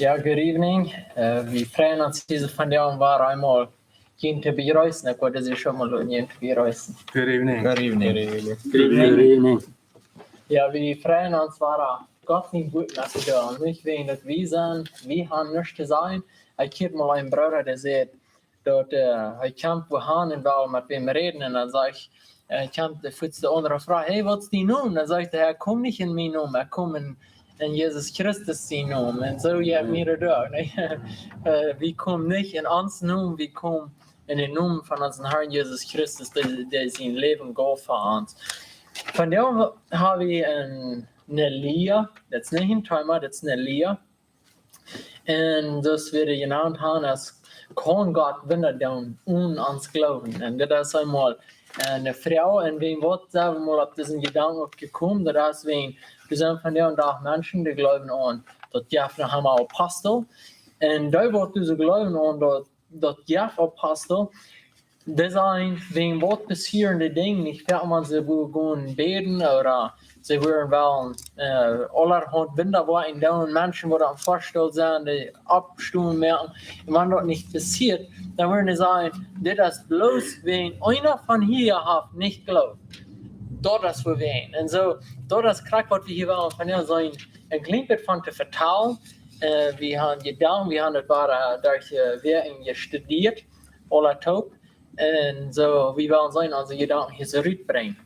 Ja, good evening. Vi freuen uns diese von der war einmal gehen zu bereisen. Ich wollte sie schon mal gehen zu bereisen. Good evening. Good evening. Good evening. Ja, wir freuen uns, war Gott nicht gut lassen da. Und nicht wegen des Wiesen, wir haben nichts zu sein. Ich kenne mal einen Bruder, der sagt, dort, ich kann wohin und will mit wem reden. Und dann sage ich kann die andere Frau, hey, was ist die Name? Dann sagt er, komm nicht in meinen Namen, komm in Jesus Christus sein Namen. Und so geht mir da. Wir kommen nicht in uns Namen, wir kommen in den Namen von unserem Herrn Jesus Christus, der sein Leben geht für uns. Von dem habe ich eine Lia, das ist nicht ein Timer, das ist eine Lia. Und das wird genannt haben als Gott Wunda Donen onen ons Gloowen. Und das ist einmal eine Frau, und wem wird sagen mal auf diesen Gedanken gekommen, dass wir sind von der und auch Menschen, die glauben an, dass Jaffe haben Apostel. Und da wird diese glauben an, dass Jaffe Apostel, das sind wegen was passierende Dinge, nicht wenn man sie gehen beten oder sie würden wollen allerhand Wunder in den Menschen, die am Vorstell sind, die abstimmen merken. Und wenn das nicht passiert, dann würden sie sagen, das ist bloß, wenn einer von hier hat nicht glaubt. Das ist für wen. Und so, das ist was wir hier wollen von hier sein, ein klein bisschen von zu vertellen. Wir haben gedacht, wir haben das durch wir studiert, alle top. Und so, wir wollen sein, also Gedanken hier zurückbringen.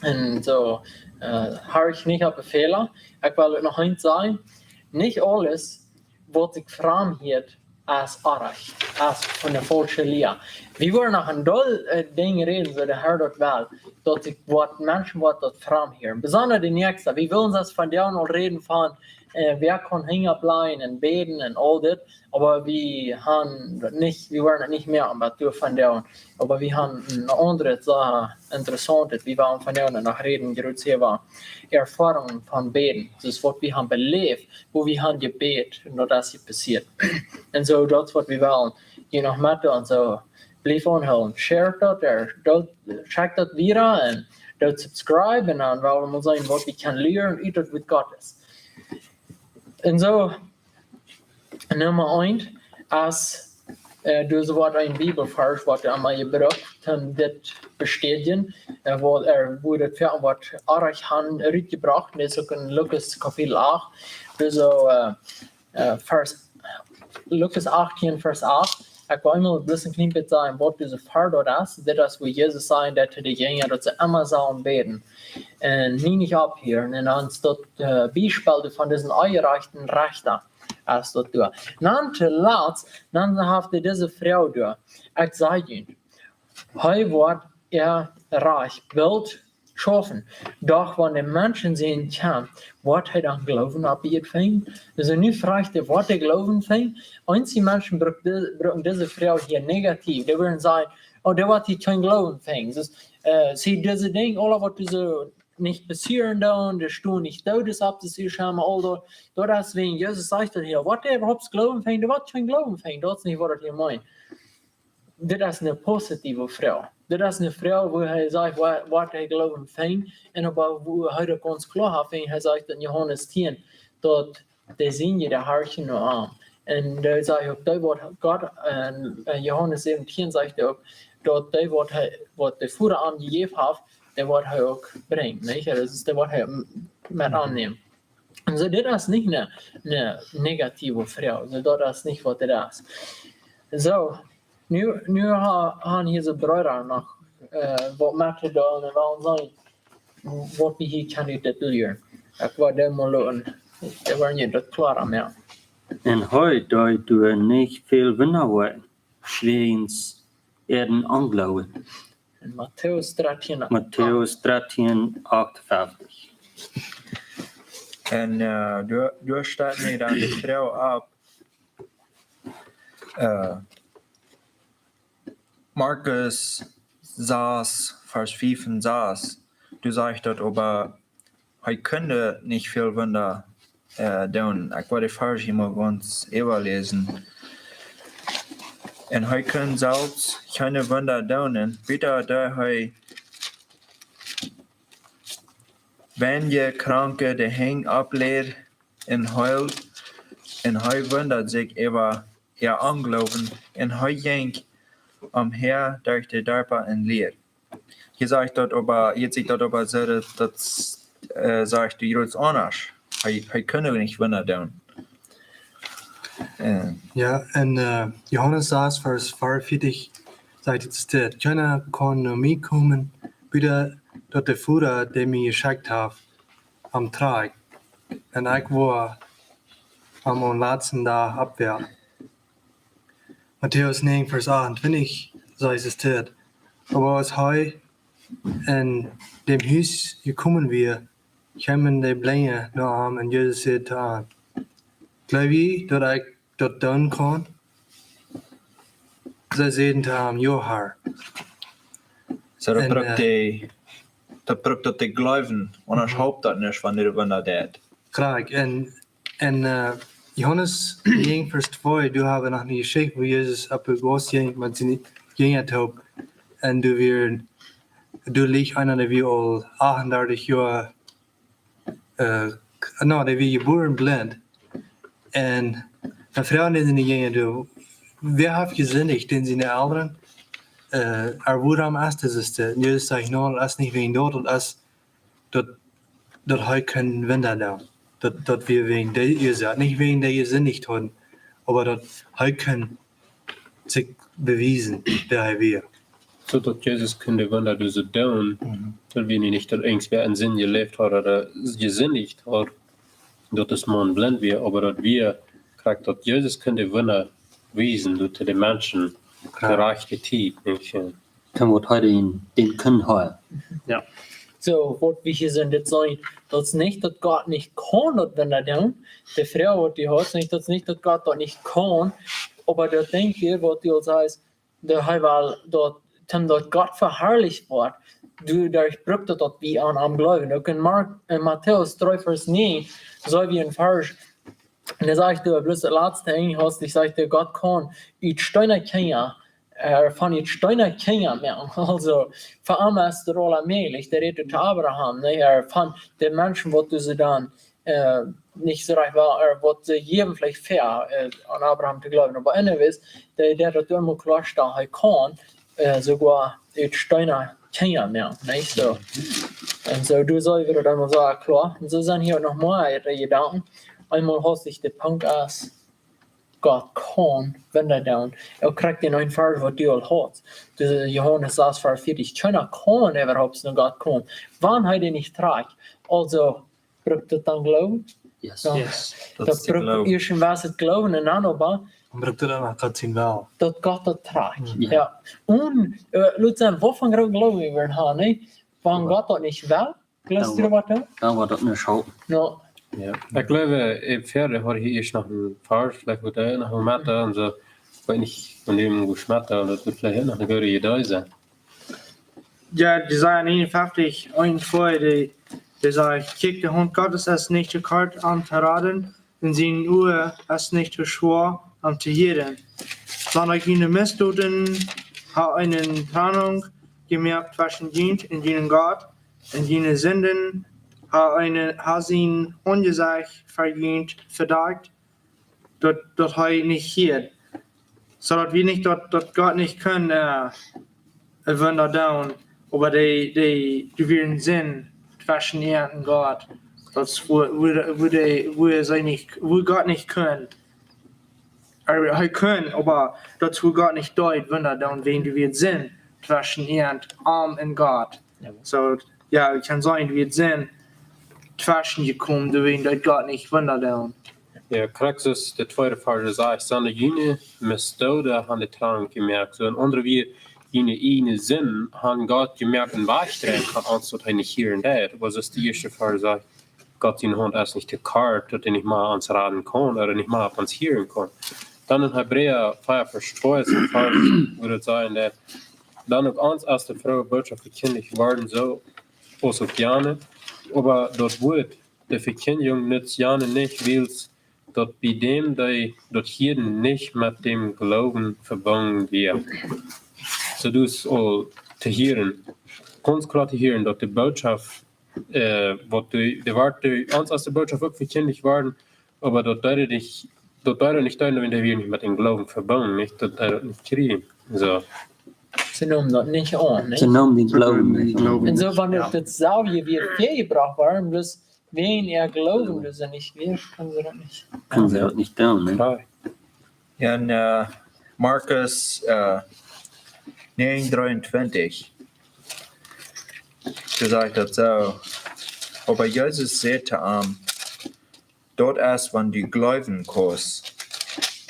Und so, habe ich nicht auf Fehler. Ich will noch eins sagen, nicht alles, was ich fragen hier, als Arach, als von der falschen Lehre. Wir wollen noch ein Ding reden, so der Herr dort will, dass ich Menschen dort fragen hier. Besonders die Nächsten, wir wollen das von der noch reden von, wer kann hängen bleiben und beten und all das, aber wir wollen nicht mehr am Batu von der, aber wir haben eine andere Sache interessant, wir wollen von der noch reden, gerade war Erfahrungen von Beten, das ist, was wir haben belebt, wo wir haben gebetet, nur das hier passiert. Und so, das ist, was wir wollen, je nach Mathe und so, bleib anhören, share das, check das wieder und dort subscribe und dann wollen wir sagen, was wir können lernen, wie das mit Gott ist. Und so, Nummer 1, als du so ein Bibelvers, was du einmal gebraucht hast, das bestätigen, wo das für was Arach han gebracht, das ist auch in Lukas Kapitel 8, so Lukas 18, Vers 8. Ich will einmal ein bisschen knippet sagen, was diese Vers dort ist, das ist, wo Jesus sagt, dass die Jünger, dass sie immer sollen beten. Und nicht abhören, und dann ist das Beispiel von diesen eingereichten Rechten. Als das tun. Dann zuletzt, dann hat diese Frau da, ich sage Ihnen, heute wird reich, Bild schaffen. Doch wenn die Menschen sehen kann, was dann Glauben abgefangen, also nicht fragt, was der Glauben fängt, einzige Menschen brauchen diese Frau hier negativ. Die würden sagen, oh, der wird hier kein Glauben fängt. Sie diese Dinge, alle was diese nicht passieren da und der Stuhl nicht da ist, ab das ist schon mal das wegen Jesus sagt hier, was der überhaupt Glauben fängt, der wird kein Glauben fängt. Das ist nicht, was er hier meint. Das ist eine positive Frau. Das ist eine Frau, wo er sagt, was er Glauben fängt, und aber wo er ganz klar hat, er sagt in Johannes 10, dort der Sinne der Herrchen nur arm. Und er sagt auch, da wird Gott, Johannes 17 sagt er auch, dort da wird was der Führer angegeben hat, der wird er auch bringen, nicht? Das ist der wird er mit annehmen. Also das ist nicht eine negative Frau, also das ist nicht, was das ist. So, nu haben hier so Brüder noch, was Mathe da und wollen sagen, was wir hier können das lernen. Ich war da mal und da waren nicht das klar mehr. En heute du nicht viel Wunder wollen, schweens erden anglauwen. In Matthäus 13, Matthäus 13, 58. En du staat niet aan de vrouw op. Markus 6, Vers 5 und 6. Du sagst dort, aber er könnte nicht viel Wunder tun. Ich werde die Vers hier mal ganz überlesen. Und er kann selbst keine Wunder tun. Bitte, da er wenn je Kranke de hang ablehrt en heult und hij wundert sich über ihr Anglauben und hij ging umher durch die Dörfer und lehrt. Jetzt sich dort aber so, das sagt die Jerusalem anders. Hij kunnen nicht Wunda doen. Ja, en Johannes 6, vers 44 sagt het dit. Keiner kon naar mij komen, bieden dat de Vader, die mij geschickt heeft, am Trag. En ik was am laatste dag abwehr. Matthäus 9, vers 28 sagt es dit. Aber als hij in dem huis gekommen wir, kwamen de blinden naar hem en Jezus zei te aan, geloof je dat ik dat doen kan? Zij zeiden te hem, ja, Herr. So, dat brukt dat de geloven, anders hoopt dat niet van de Wunda deed. Graag. En Johannes 1, vers 2, du hebben nog niet gezegd hoe Jezus op de goos ging, maar ze ging op. En du ligt einer, die wir al 38 jaar, die wir geboren blind. En de vrouw die niet gingen, wer heeft gezindigd in zijn ouderen? Waarom is het? Jezus zegt, nou, dat is niet wegen dat hij kan Wunda doen. Dat wir wegen der Ursache, nicht wegen der gesindigt haben, aber dat hij kan sich beweisen, wer er wäre. So dat Jezus kunde Wunda dus doen, dat we niet dat eens weer een zin geleefd hadden, dat gezindigd had, dat is man blind weer, aber dat we krijgt dat Jezus kunde Wunda wezen, dat de mensen gerechte tijd, niet? Kan wat hij den können haben. Ja. So, wat we hier zijn, dat zijn, dat is niet dat God niet kan dat Wunda doen. De vrouw wat die had, niet dat is niet dat God dat niet kan, aber dat denk je, wat die al zei, dat hij wel dat God verherrlicht wordt. Dadurch brückt dat wie aan geloven. Ook in Matthäus 3, vers 9, zo wie een vers. En dan zegt hij, bloß het laatste ding, ik zeg, God kan uit steiner Kinder, van uit steiner Kinder maken. Also, voor hem is het al möglich, der redet zu Abraham, van de mensen wat ze dan nicht so recht war, wat ze geben vielleicht fair an Abraham zu glauben. Aber anyways, der dat immer klar steht, hij kan sogar uit steiner Kinder machen, nicht so. Und so, du sollst wieder einmal sagen, klar. Und so sind hier noch mal ihre Gedanken. Einmal hast du den Punkt aus, Gott kann Wunda doen. Kriegt den einen Vers, was du hast. Johannes 6, Vers 40. Keiner kann überhaupt noch Gott kann. Wann hat er nicht trägt? Also, braucht das dann Glauben? Yes. Ja. Yes, dat Dat is de braucht geloof. eerst een was het geloven en dan aber, Und braucht er dann Gott zien wel. dat Gott dat trägt. Ja. Ja. Und, Lutzen, wovon glauben wir haben, ne? Wenn Gott das nicht will, glaubst du was da? Dan wordt dat niet zo. No. Ja. Ik geloof, verder had hij eerst nog een vers, vielleicht wat hij nog een matte en zo. Ik weet niet van hem hoe schmatte, dat wordt vielleicht nog een goede idee zijn. Ja, Jesaja 51, 1, 2, der sagt, kijk, de Hund Gottes ist nicht zu kort am zu raden, und sein Ohr ist nicht zu schwer am zu hören. Sondern jene Misstoten hat eine Trennung gemerkt zwischen Dienst und jenen Gott, und jene Sünden hat sein Ungesicht verdammt, dass er nicht hört. So dass wir nicht, dass Gott nicht können, Wunder tun, aber die werden Sinn zwischen ihr und Gott. Das wo Gott nicht können. Er können, aber das wo Gott nicht deut Wunder tun, wenn die wird Sinn zwischen ihr und Gott. So, ja, ich kann sagen, die wird Sinn zwischen gekommen, wenn das Gott nicht Wunder tun. Ja, Kraxus, de tweede vers zegt, zijn jene misstoden han de traan gemerkt. So, en andere wie jene ene zin han Gott gemerkt en bijstreven kan ons dat hij niet hier en daar. Was is de eerste vers zegt, Gott zijn hond is niet te kort, dat hij niet maar ons raden kon, oder niet maar op ons hieren kon. Dan in Hebräer 5 vers 2 is een vers, wo het zijn dat dan ook ons als de vrouw boodschap verkündigt worden, so, als ook jane, aber dat woord, de verkündigung nützt jane nicht, wils dat bij dem dat hier niet met dem Glauben verbunden wird. So dus al te horen, ganz klar te horen dat de boodschap, wat de waard ons als de boodschap ook verkündigt worden, aber dat dat daar niet duidelijk, wenn wir nicht mit dem Glauben verbunden, nicht, dat er nicht kriegen. So. Ze noemen dat niet aan. Ze noemen die Glauben Die nicht. Glauben. En zo wanneer het zelfje weer gebracht waren, dus wen er geloven, dus er nicht weer, können sie das nicht. Können sie auch nicht tun. Ne? Klar. In Markus 9:23, da sagt dat so, aber Jesus sagte dort ist, wenn du Glauben kannst,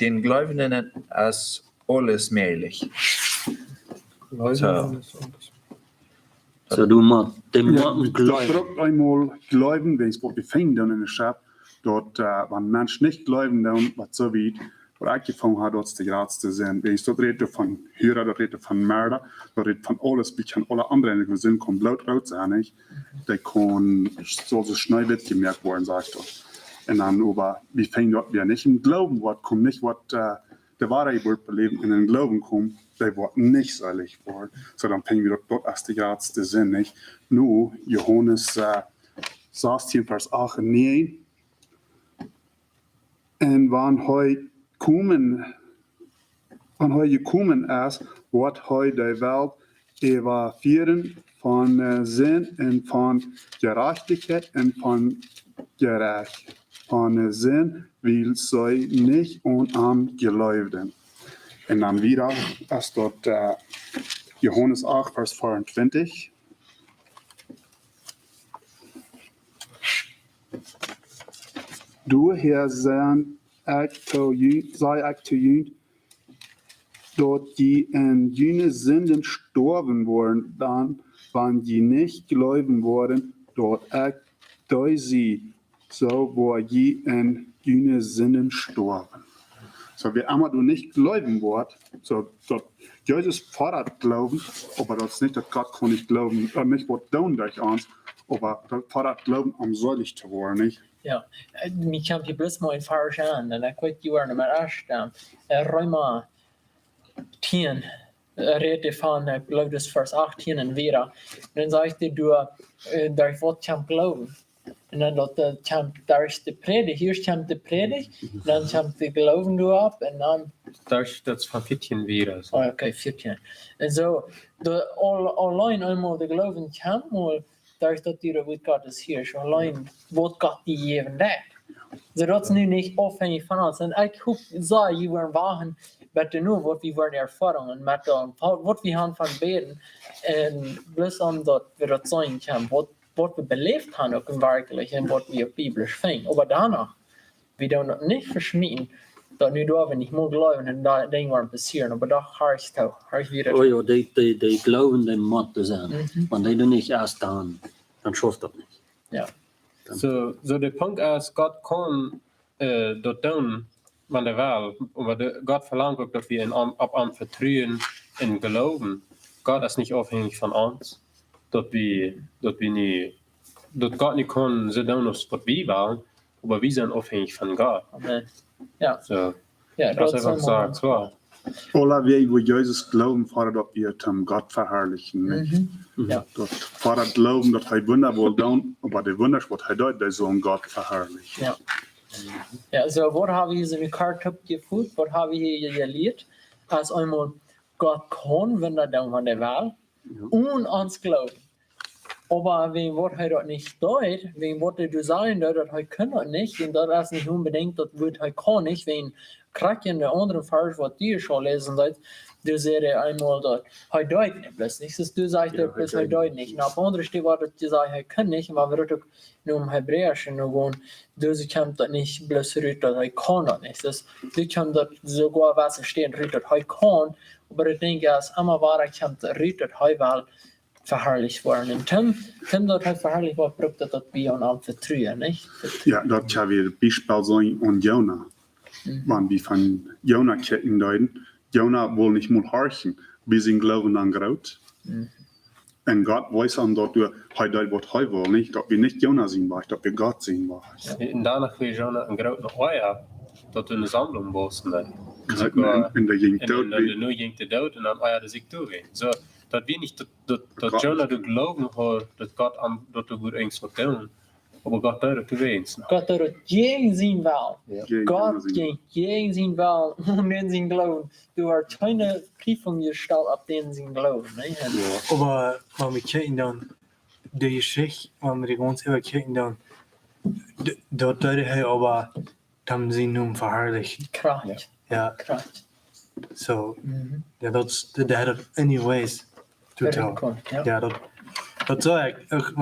den Glaubenden ist alles möglich. So. So du musst dem Ja, Worten dat glauben. drukt einmal Glauben, wenn es wat bevindt dan in de schap, dat wenn Mensch nicht glauben dan, wat so wie, wat angefangen hat, dort die Graz zu sein. Wenn ich dort rede von Hörer, dort rede von Mörder, dort rede von alles, wie kann alle anderen in Sinn kommen, laut raus sein, nicht? Der kann so schnell wird gemerkt worden, sagt er. Und dann aber, wie fängt dort wieder nicht im Glauben, was kommt nicht, was der Wahrheit wird beleben, in den Glauben kommt, der wird nicht selig worden. So dann fängt wir dort erst die Graz zu sein, nicht? Nur, Johannes 16, Vers 8 und 9. Und wann hij gekommen ist, wordt hij de Welt evalueren van zin en van gerechtigheid en van gerecht. Van zin wil zij niet aan geloofden. En dan weer is dat Johannes 8, Vers 24. Door Heer zijn ik te jullie, dat je in jene Sünden gestorben worden, dan wann je nicht geloven worden, dat ik door sie, so wo je in jene Sünden gestorben. So wie immer du nicht geloven wordt, so dat Jesus fordert Glauben, aber das ist nicht, dass Gott kann nicht glauben, nicht was tun durch uns, aber das fordert Glauben, um selig zu werden, nicht? Ja, mi kan je bloß mal in Farisch an, und ich weiß, die waren immer erst, Römer 10, rede von, ich glaube, das Vers 18 und wieder. Und dann sagte du, durch was kann glauben? Und dann da ist die Predigt, hier kommt die Predigt, dann kommt die Glauben du ab, und dann... Daar is dat van 14 weer. So. Oh, okay, 14. En zo, alleen einmal de Glauben kann mal, durch dat die Wort Gottes hier ist, allein wat Gott die geven dat. So, dat is nu niet afhängig van ons. En ik hoop, zo, je waren wagen, met de nu, wat we waren ervaren, met wat we gaan van beden, en bloß omdat we dat zijn kan, wat we beleefd hebben ook in werkelijk, en wat we biblisch vinden. Maar daarna, we doen dat niet verschmieden, dat nu door we niet mogen geloven en dat dingen waren passieren, aber dat hartst wieder. Oh ja, die glauben dem Mord zu sein. Wenn die du nicht erst dann schafft das nicht. Ja. So de Punkt is, Gott kan dat doen van de wel, maar Gott verlangt ook dat we op aan vertrouwen en geloven. Gott is niet afhankelijk van ons, dat Gott niet kan zo doen als wat we willen, maar we zijn afhankelijk van Gott. Amen. Ja. So, Ja, dat is einfach zijn so klar. Alle wir, wo Jesus glauben, fordert, dass wir zum Gott verherrlichen. Nicht? Ja. Dort fordert Glauben, dass er Wunder wohl tun, aber die Wunder, was er tut, der soll Gott verherrlichen. Ja. Ja, so wat hebben we hier in de kaart opgevoerd? Wat hebben we hier geleerd? Als einmal Gott kann, wenn er dann von der Wahl, und ans Glauben. Aber wenn wat hij dat nicht deut, wenn wat du sagen dat hij kann dat nicht, und dat is nicht unbedingt, dat wird hij kann nicht, wenn krijg je in de andere vers wat die schon lesen dat, du sagst einmal dat hij deut nicht, bloß nicht, dus du sagst dat bloß hij deut nicht. Und auf andere steht wat du sagst, hij kann nicht, aber wir auch nur im Hebräischen nur gehen, du kannst dat nicht bloß rüt, dat hij kann dat nicht. Dus du kannst dat sogar was stehen, rüt, dat hij kann, aber ich denke, als immer war ich kann rüt, dat hij wel verherrlicht worden. En Tim dat hij verherrlicht wordt, probeert dat bij ons aan vertrouwen, nicht? Ja, das kann wir Beispiel sein und Jona. Wenn wir von Jona ketten deuten, Jona will nicht mal horchen, bis ihn Glauben an Graut. Und Gott weiß an, dass du heute was heute will, nicht, dass wir nicht Jona sehen wollen, dass wir Gott sehen wollen. En daarna kun je zo een grote oja tot een sammlung bossen. In der Gegend En dort, dan nu ging de dood en dan oja de ziek toe. Zo, dat we niet dat Jonah de geloven had dat God aan dat de goed eens wat doen. Aber Gott dort te wens. Gott hat gegen sein Wahl. Gegen Gott sie. ging gegen sein Wahl und in sein Glauben. Du hast keine Prüfung gestellt auf den sein Glauben. Ne? Aber wenn wir kijken dan, de Geschichte, wenn wir uns überkicken dann, dort deute hij aber, dann sie nun verherrlicht. Kracht. Ja, Kracht. so, ja, dat had anyways to tell. Ja. Ja, dat zou ik ook,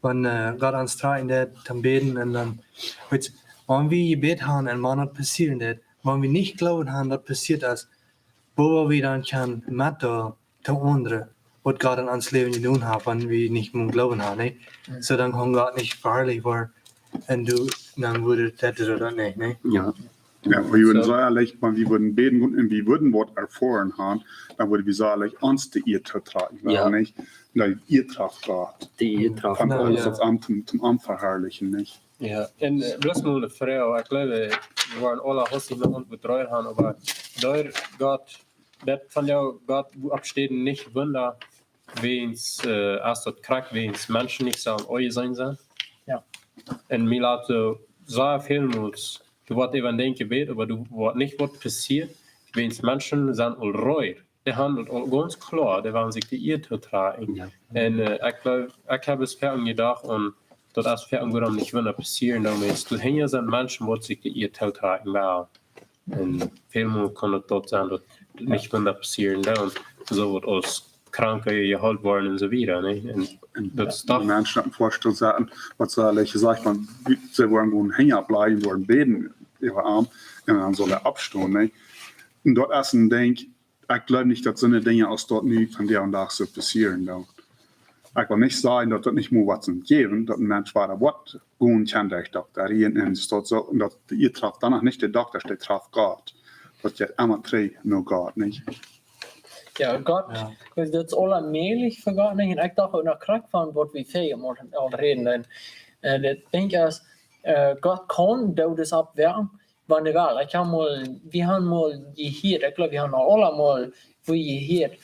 wanneer Gott ons tragen dat, dan beten en dan, weet je, wanneer we gebed hebben en wanneer het passieren dat, wanneer we niet geloven hebben dat passiert is, wo we dan kan met de anderen, wat Gott in ons leven gedaan heeft, wanneer we niet meer geloven hebben, nee? So dan kan Gott niet verherrlicht worden en dan wordt het dat of dat niet, nee? Ja. Ja, wir würden so ehrlich, wenn wir würden beten und wir würden was erfahren haben, dann würden wir so ehrlich uns die ihr tragen, Ja. nicht? Weil ihr tragt Gott. Die traf. Von uns ja. als Amt zum Amt verherrlichen, nicht? Ja, en bloß mal eine Frage, ich glaube, wir waren alle hostig mit uns betreut haben, aber da Gott, das von ja Gott abstehen nicht Wunder, wenn's erst dort krank, wenn's Menschen nicht sollen euch sein sein. Ja. Und mir laat so viel muss, du wollt eben denken, bet, aber du wollt nicht, was passiert, wenn's Menschen sind all reut. Die handelt all ganz klar, die waren sich die ihr zu tragen. Ja. Und ich glaube, ich habe es fertig gedacht und dat als fertig wird nicht Wunder passieren, dann ist du hier sind Menschen, die sich die ihr zu tragen werden. Und vielmal kann es dort sein, dass nicht Wunder passieren, und so wird als Kranke geholt worden und so weiter. Ne? Und das ist Die doch, Menschen hatten vorgestellt, sagen, was so ehrlich gesagt, sie wollen gut hängen bleiben, wollen beten, ihre Arm, und dann soll abstehen, nicht? Und dort erst ein Denk, ich glaube nicht, dass so eine Dinge aus dort nie von der und da so passieren. Da. Ich will nicht sagen, dass das nicht mehr was geben, dass ein Mensch war, der was gut kennt, der Doktor, und dort so, und dass ihr traf danach nicht der Doktor, der traf Gott. Das ist immer drei, nur Gott, nicht? Ja, Gott, Ja. dat is allemaal voor God. En ik dacht ook nog krak van wat we veel moeten al reden. En ik denk als God kan dat opwerken, wanneer wel. Ik heb mal, we hebben mal gehoord, ik geloof we hebben allemaal gehoord,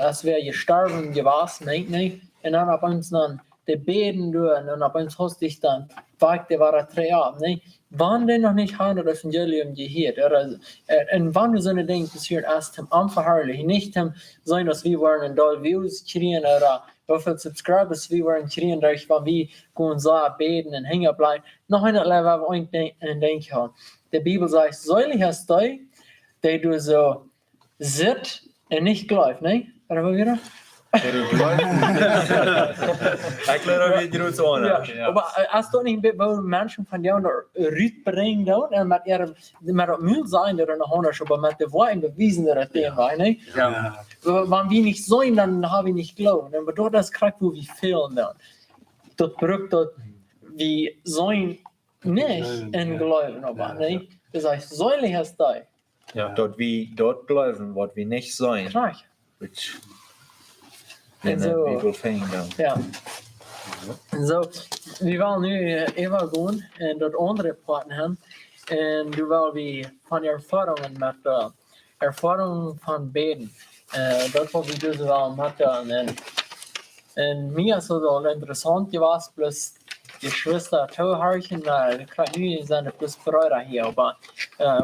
als we gestorven geweest, nee. En dan op ons dan de beden doen en op ons hostig dan, vaak de waren 3 jaar, nee. Wanneer nog niet hadden het evangelium gehoord. En wanneer zo'n ding passiert, als hem aanverherrlichen, niet hem zijn als we waren en dol views kriegen oder hoeveel subscribers we waren kriegen, durch wanneer we gewoon zo beten en hängen blijven. Nog een waar we ooit denken gaan. De Bibel zegt, selig is die, die du so zit en niet gelooft, nee? Oder wieder? Ich glaube, wir drehen so an. Ja, aber als du nicht bei Menschen von dir Rüt bringen und mit der Müll sein oder noch anders, aber mit der Wein bewiesen, dass das war, ne? Ja. Wenn wir nicht sein, dann habe ich nicht glauben. Aber dort das kriegt, wo wir fehlen dann. Dort braucht dort, wir sein nicht in Glauben, aber, ne? Das heißt, selig ist da. ja. Dort wir dort glauben, was wir nicht sein. Klar. Which En in the zo. Bibel fing dan. Ja. En zo, we willen nu even gaan en dat andere praten hebben. En nu willen we van ervaringen met ervaring van beden. Dat wat we dus wel met en mij is het wel interessant geweest, plus die Schwester Toeharchen, maar ik krijg nu zijn plus Brüder hier, maar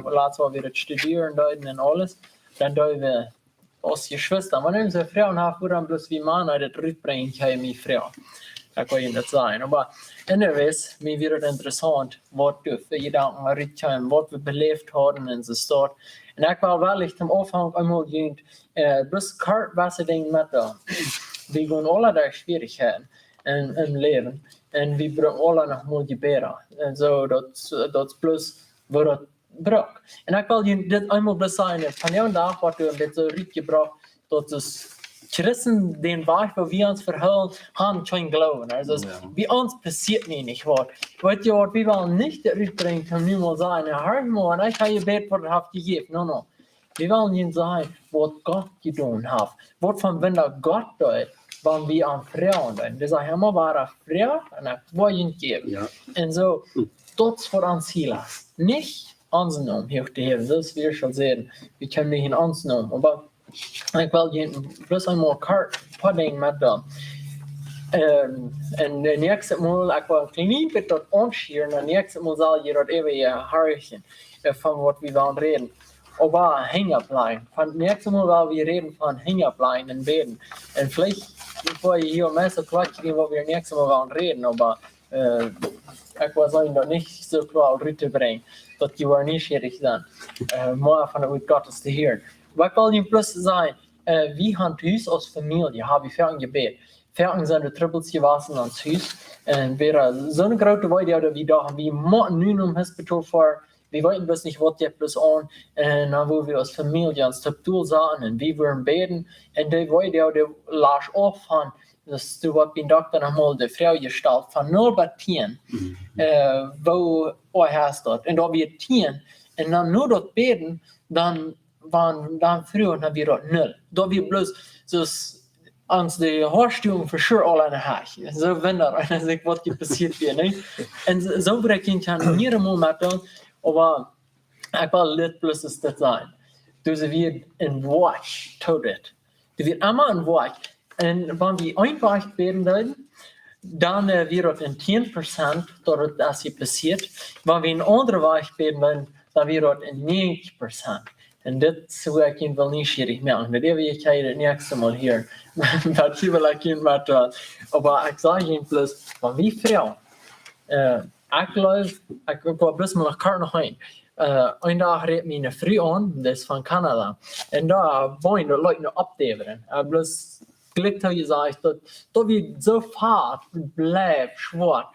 laatst wel weer studieren en alles. Dan doen we als Geschwister, maar nu zijn vrouwen hebben we dan plus wie mannen dat uitbrengen kan je vrouw. Dat kan je niet zijn. Maar anyways, mij wordt het interessant wat we voor gedanken uitkomen, wat we beleefd hadden en zo start. En ik wil wel echt am Anfang einmal gehen, bis kort was ik denk met we gaan alle daar Schwierigkeiten im Leben en we brengen alle nog mal geberen. En zo, dat plus wordt het brak. En ik wil je dit eenmaal bezien. Van jouw dag wordt u een beetje uitgebracht dat dus Christen den Weg, waar we ons verhalen, gaan geen geloven. Also bij ons passiert niet wat. Weet je wat, we willen niet uitbrengen, kan nu mal zijn. Hör mal, en ik ga je bed wat heeft gegeven. No. We willen niet zijn wat God gedaan heeft. Wat van Wunda Gott doet, wanneer we aan vrouwen doen. Dus hij maar waren vrouw en ik wil je geven. Ja. En zo, dat is voor ons heel is. Niet aanzien hier te hebben. Dat is weer schon zeggen. We kunnen niet aanzien. Maar ik wil je plus eenmaal kort pudding met En de nächste Mal, ik wil een klein beetje dat ontschieren, en de nächste Mal zal je dat even herrichten, van wat we willen reden. Aber Hängerbleiben. Von nächstes Mal, weil wir reden von Hängerbleiben in Beten. Und vielleicht, bevor ich hier meistens quatschen, wo wir nächstes Mal wollen reden, aber ich will sagen, dass nicht so klar rüberbringen, dass die war nicht schwierig sind, mehr von der Wort Gottes zu hören. Aber ich will Ihnen bloß sagen, wir haben Hus als Familie, habe ich fertig gebeten. Fertig sind die Trüppels gewachsen ans Haus. Und wäre so eine große Weide, oder wie da haben wir morgen nun im Hospital vor. Wir wollten bloß nicht, was jetzt bloß an. Und dann, wo wir als Familie ans Tabtul sahen und wir waren beten. Und die Weide, die las auf von, dass du was bin Doktor nochmal die Frau gestellt von 0 bis 10. Wo hast dort. Und da wir 10. Und dann nur dort beten, dann früher haben wir dort 0. Da wir bloß so ans de Horstjungen für sure all eine Haag. So wender, en dan wat je passiert weer, nee. En zo breek je aan meer moment dan, aber ik wil lid plus is dat zijn. Dus we in watch tot het. Dus we allemaal in watch. En wanneer we einfach beten dan weer het in 10% dat het als je passiert. Wanneer we een andere weg beten dan weer het in 90%. En dit zou ik je wel niet schierig maken. Dat heb ik het nächste Mal hier. Dat je wel een met aber ik zeg je plus, van wie vrouw. Ik geloof, ik wil plus maar naar kart nog heen. Een dag reed mijn vrouw aan, dat is van Canada. En daar woon dat leuk nog opdeveren. Plus gelijk dat je zegt, dat we zo vaart blijft zwart.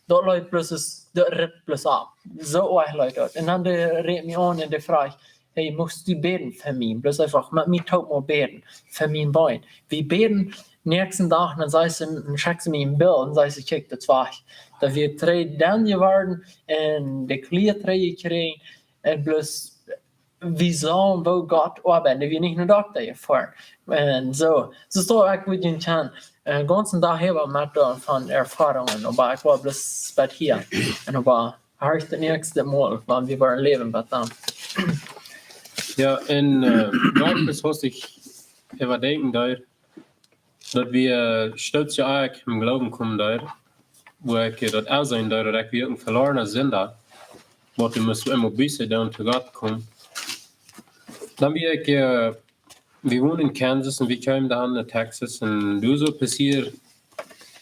Dat leuk plus is, dat redt plus op. Zo erg leuk dat. En dan reed me aan en de vraag, hey, musst du beten für mich? Bloß einfach mit mir tot mal beten für mein Bein. Wir beten nächsten Tag, dann sagst du, schickst du mir ein Bild und sagst du, kick, das war ich. Da wir 3 dann geworden und die Knie 3 gekriegt und bloß wir sahen, wo Gott arbeitet, wir nicht nur Doktor gefahren. Und so ist doch auch gut, ich kann den ganzen Tag hier mit von Erfahrungen, aber ich war bloß bei hier. Und aber habe ich das nächste Mal, wann wir waren leben, was dann. Ja, en blijkbaar was ik even denken daar, dat we steeds ja eigenlijk im Glauben komen daar, wo ik dat er zijn daar, dat ik weer een verlorene zin daar, wat we moeten immer besser dan te God komen. Dan wie ik, we wonen in Kansas en we komen dan naar Texas en du so passiert,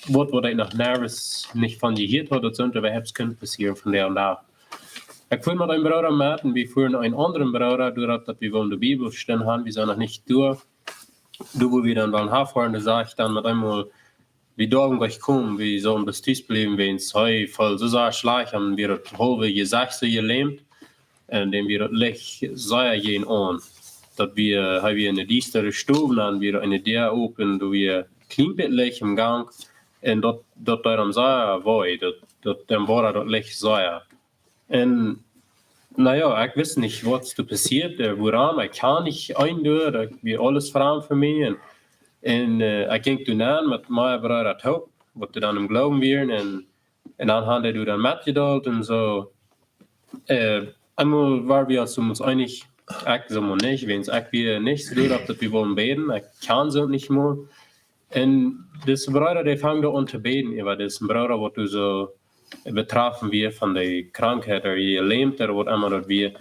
wat ik nog nervös nicht van gehoord had, dat zou überhaupt kunnen passieren van der und da. Ik fuhr mit einem Bruder mit und wir fuhren einen anderen Bruder durch, dass wir in der Bibel stehen haben, wir sind noch nicht durch. Du, wo wir dann hinfahren, da sage ich dann mit einmal, wie da gleich kommen, wie so ein Bestis bleiben, wenn es heu voll so sehr schlecht haben, wir das halbe Gesicht so gelähmt, und dem wir das Licht sehr gehen an. Dass wir eine düstere Stube haben, wir eine der open, wo wir klein Licht im Gang, und dort dann sehr weit, dann war das Licht sehr. En naja, ik wist niet wat er passiert, waarom. Ik kan niet eindeuren, ik weer alles vragen voor mij. En ik ging toen aan met mijn broer het hoop, wat we dan im Glauben weer. En dan hadden we dan metgeduld en zo. Einmal waren wir uns einig, ik zo maar niet, wens ik weer nichts gedacht, dat we willen beten. Ik kan zo niet meer. En deze broer, die vangt aan te beten. Maar deze broer, wat du zo betrafen wir von der Krankheit oder je lähmt oder was immer dort wir.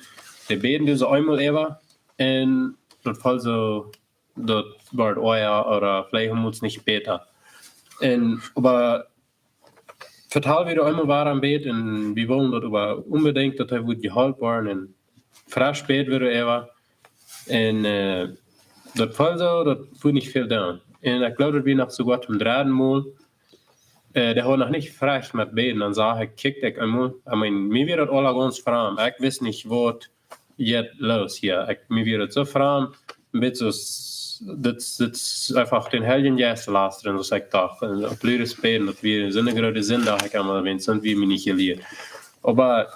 Die beten diese einmal immer und dort fall so, dort wird euer oder vielleicht haben wir uns nicht beten. Aber total wieder einmal war am Bett und wir wollen dort aber unbedingt, dass er wird gehalten worden und frisch spät wieder immer. Und dort fall so, dort wird nicht viel da. Und ich glaube, dass wir noch so gut im 3. Mal der hat noch nicht frech mit beten, dann sage ich, kick dich einmal. Ich meine, mir wird das alle ganz fremd. Ich weiß nicht, was jetzt los hier. Mir wird das so fremd, mit so, das ist einfach den Helden jetzt lassen, und so ich dachte, ein blödes Beten, dass wir so eine große Sinn da haben, wenn sind wir mich nicht gelehrt. Aber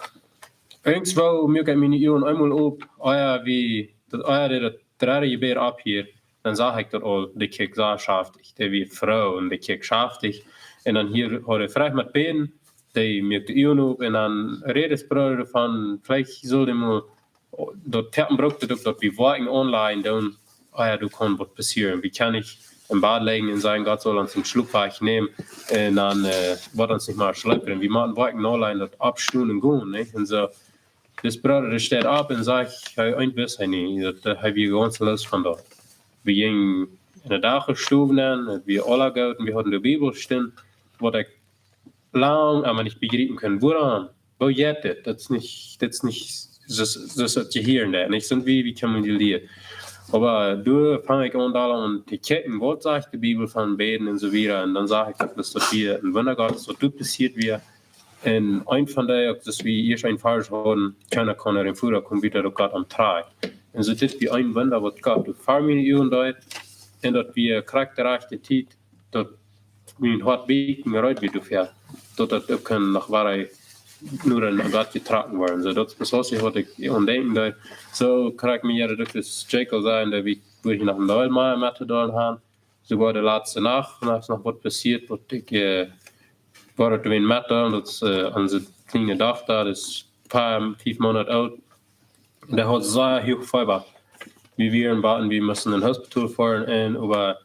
irgendwo mir kann meine Ohren einmal auf, wie, der 3. Gebet ab hier, dann sage ich das all, die kick so schaftig, der wie Frau und die kick schaftig. En dan hier had ik vrij met beden, die merkt de Ohren op en dan redesbrüder van, vielleicht sollte man, dort Terpenbrückte, dort wir warten online, dann, ja, du kannst was passieren. Wie kann ich im Bad legen und sagen, Gott soll uns zum Schlupfweich nehmen und dann wird uns nicht mal schleppen. Wir machen Wochen allein das abstehen und gehen, nicht? Und so, das Bruder, der steht ab und sagt, hey, ein bisschen nicht, das haben wir ganz los von dort. Wir gingen in der Dachstube dann, wir alle gehen, wir hatten die Bibel stehen, wo ich lang, aber nicht begreifen können, woran, wo geht das? Das ist nicht, das hat je hier und da, nicht so wie kann man die lesen. Aber du fange ich an da und die Ketten, was sagt die Bibel von Beten und so weiter, und dann sage ich, dass das hier ein Wunder Gottes, was du passiert wird. Und ein von der, dass wir hier schon falsch haben, keiner kann den Führer kommen wieder durch Gott am Tag. Und so das wie ein Wunder, was Gott, du fahr mir nicht und dort, und dort wir charakterreiche Zeit, dort wie ein hart Beten gereut wie du fährst, dort können nach Wahrheit nur an Gott getragen werden. So, das ist was ich umdenken da. So kann ich mir ja durch das Jacob sein, da wie ich nach dem Neuen Mal Methode haben. So war der letzte Nacht, und als noch was passiert, was ich war dort in Methode, das unsere kleine Dach da, das ist 5 Monate alt. Und der hat sehr hoch Feuer. Wie wir in Baden, wir müssen in Hospital fahren, aber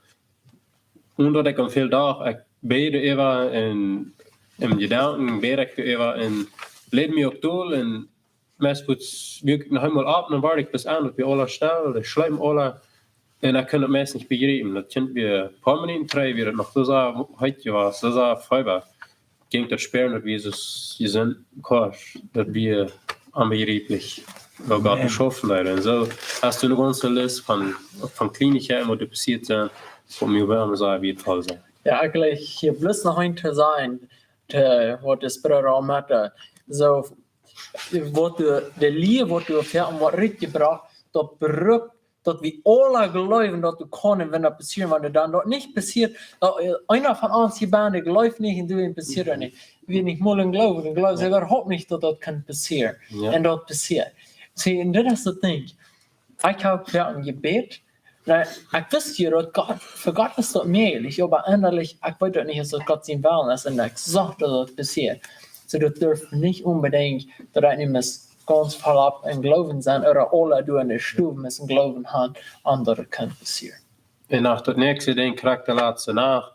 und ich am viel Tag, ich bete immer und im Gedanken bete ich immer und lebe mich auch durch und meist wird wirklich noch einmal ab, dann warte ich bis an, dass wir alle stellen, das schleimen alle und ich kann das meist nicht begreifen. Das können wir ein paar Minuten drehen, wie das noch so sah, heute war, so sah Feuer. Ging das Sperren, dass wir sind, dass wir unbegreiflich, weil Gott geschaffen hat. Und so hast du eine ganze Liste von Kliniken, wo das passiert sind, von mir werden sagen, wie es voll sein. Ja, eigentlich, hier bloß noch ein zu sein, was das Bruder auch hatte. So, der Liebe, was du auf und was richtig gebracht, das berührt, dass wir alle glauben, dass du kannst, wenn das passiert, wenn das dann dort nicht passiert. Einer von uns hier bei der läuft nicht und du passiert nicht. Wir nicht mal glauben, dann glauben sie überhaupt nicht, dass das kann passieren. Ja. Und das passiert. See, und das ist das Ding. Ich habe für ein Gebet, ich wüsste ja, dass Gott, für Gott ist das möglich, aber innerlich, ich weiß doch nicht, dass Gott sein Willen ist und ich sage, dass das passiert. So, das dürfte nicht unbedingt, dass ich nicht ganz voll ab in Glauben sein oder alle durch eine Stube müssen Glauben haben, andere kann passieren. Und nach das nächste Ding kriegt der letzte nach.